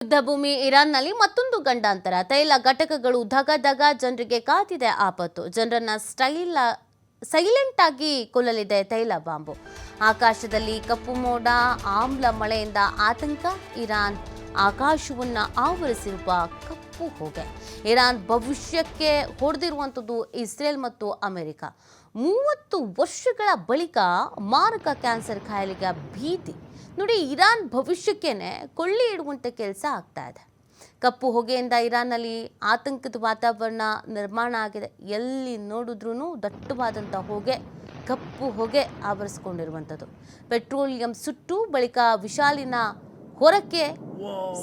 ಯುದ್ಧ ಭೂಮಿ ಇರಾನ್ನಲ್ಲಿ ಮತ್ತೊಂದು ಗಂಡಾಂತರ. ತೈಲ ಘಟಕಗಳು ಧಗಧಗ, ಜನರಿಗೆ ಕಾದಿದೆ ಆಪತ್ತು. ಜನರನ್ನ ಸೈಲೆಂಟ್ ಆಗಿ ಕೊಲ್ಲಲಿದೆ ತೈಲ ಬಾಂಬು. ಆಕಾಶದಲ್ಲಿ ಕಪ್ಪು ಮೋಡ, ಆಮ್ಲ ಮಳೆಯಿಂದ ಆತಂಕ. ಇರಾನ್ ಆಕಾಶವನ್ನ ಆವರಿಸಿರುವ ಕಪ್ಪು ಹೊಗೆ. ಇರಾನ್ ಭವಿಷ್ಯಕ್ಕೆ ಹೊಡೆದಿರುವಂಥದ್ದು ಇಸ್ರೇಲ್ ಮತ್ತು ಅಮೆರಿಕ. 30 ವರ್ಷಗಳ ಬಳಿಕ ಮಾರಕ ಕ್ಯಾನ್ಸರ್ ಕಾಯಿಲೆಗೆ ಭೀತಿ. ನೋಡಿ, ಇರಾನ್ ಭವಿಷ್ಯಕ್ಕೇನೆ ಕೊಳ್ಳಿ ಇಡುವಂಥ ಕೆಲಸ ಆಗ್ತಾ ಇದೆ. ಕಪ್ಪು ಹೊಗೆಯಿಂದ ಇರಾನ್ನಲ್ಲಿ ಆತಂಕದ ವಾತಾವರಣ ನಿರ್ಮಾಣ ಆಗಿದೆ. ಎಲ್ಲಿ ನೋಡಿದ್ರೂ ದಟ್ಟವಾದಂಥ ಹೊಗೆ, ಕಪ್ಪು ಹೊಗೆ ಆವರಿಸ್ಕೊಂಡಿರುವಂಥದ್ದು. ಪೆಟ್ರೋಲಿಯಂ ಸುಟ್ಟು ಬಳಿಕ ವಿಷಾಲಿನ ಹೊರಕ್ಕೆ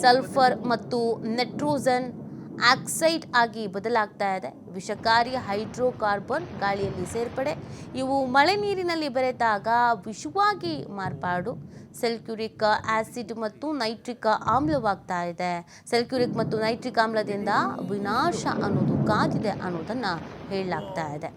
ಸಲ್ಫರ್ ಮತ್ತು ನೈಟ್ರೋಜನ್ ಆಕ್ಸೈಡ್ ಆಗಿ ಬದಲಾಗ್ತಾ ಇದೆ. ವಿಷಕಾರಿ ಹೈಡ್ರೋಕಾರ್ಬನ್ ಗಾಳಿಯಲ್ಲಿ ಸೇರ್ಪಡೆ. ಇವು ಮಳೆ ನೀರಿನಲ್ಲಿ ಬೆರೆತಾಗ ವಿಷವಾಗಿ ಮಾರ್ಪಾಡು. ಸಲ್ಫ್ಯೂರಿಕ್ ಆಸಿಡ್ ಮತ್ತು ನೈಟ್ರಿಕ್ ಆಮ್ಲವಾಗ್ತಾ ಇದೆ. ಸಲ್ಫ್ಯೂರಿಕ್ ಮತ್ತು ನೈಟ್ರಿಕ್ ಆಮ್ಲದಿಂದ ವಿನಾಶ ಅನ್ನೋದು ಕಾದಿದೆ ಅನ್ನೋದನ್ನು ಹೇಳಲಾಗ್ತಾ ಇದೆ.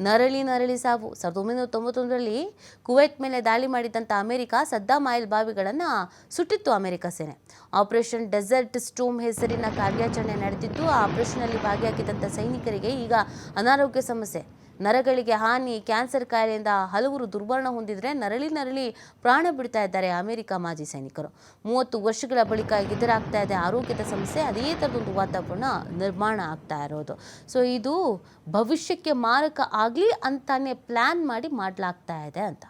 ನರಳಿ ಸಾವು. 1991ರಲ್ಲಿ ಕುವೈತ್ ಮೇಲೆ ದಾಳಿ ಮಾಡಿದಂಥ ಅಮೆರಿಕ ಸದ್ದಾಮ್ ಆಯಿಲ್ ಬಾವಿಗಳನ್ನು ಸುಟ್ಟಿತ್ತು. ಅಮೆರಿಕ ಸೇನೆ ಆಪರೇಷನ್ ಡೆಸರ್ಟ್ ಸ್ಟೋಮ್ ಹೆಸರಿನ ಕಾರ್ಯಾಚರಣೆ ನಡೆದಿತ್ತು. ಆ ಆಪರೇಷನ್ನಲ್ಲಿ ಭಾಗಿಯಾಗಿದ್ದಂಥ ಸೈನಿಕರಿಗೆ ಈಗ ಅನಾರೋಗ್ಯ ಸಮಸ್ಯೆ, ನರಗಳಿಗೆ ಹಾನಿ, ಕ್ಯಾನ್ಸರ್ ಕಾಯಿಲೆಯಿಂದ ಹಲವರು ದುರ್ಮರಣ ಹೊಂದಿದ್ರೆ ನರಳಿ ಪ್ರಾಣ ಬಿಡ್ತಾ ಇದ್ದಾರೆ ಅಮೆರಿಕ ಮಾಜಿ ಸೈನಿಕರು. 30 ವರ್ಷಗಳ ಬಳಿಕ ಎದುರಾಗ್ತಾ ಇದೆ ಆರೋಗ್ಯದ ಸಮಸ್ಯೆ. ಅದೇ ಥರದೊಂದು ವಾತಾವರಣ ನಿರ್ಮಾಣ ಆಗ್ತಾ ಇರೋದು. ಸೊ ಇದು ಭವಿಷ್ಯಕ್ಕೆ ಮಾರಕ ಆಗಲಿ ಅಂತಾನೆ ಪ್ಲ್ಯಾನ್ ಮಾಡಲಾಗ್ತಾ ಇದೆ ಅಂತ.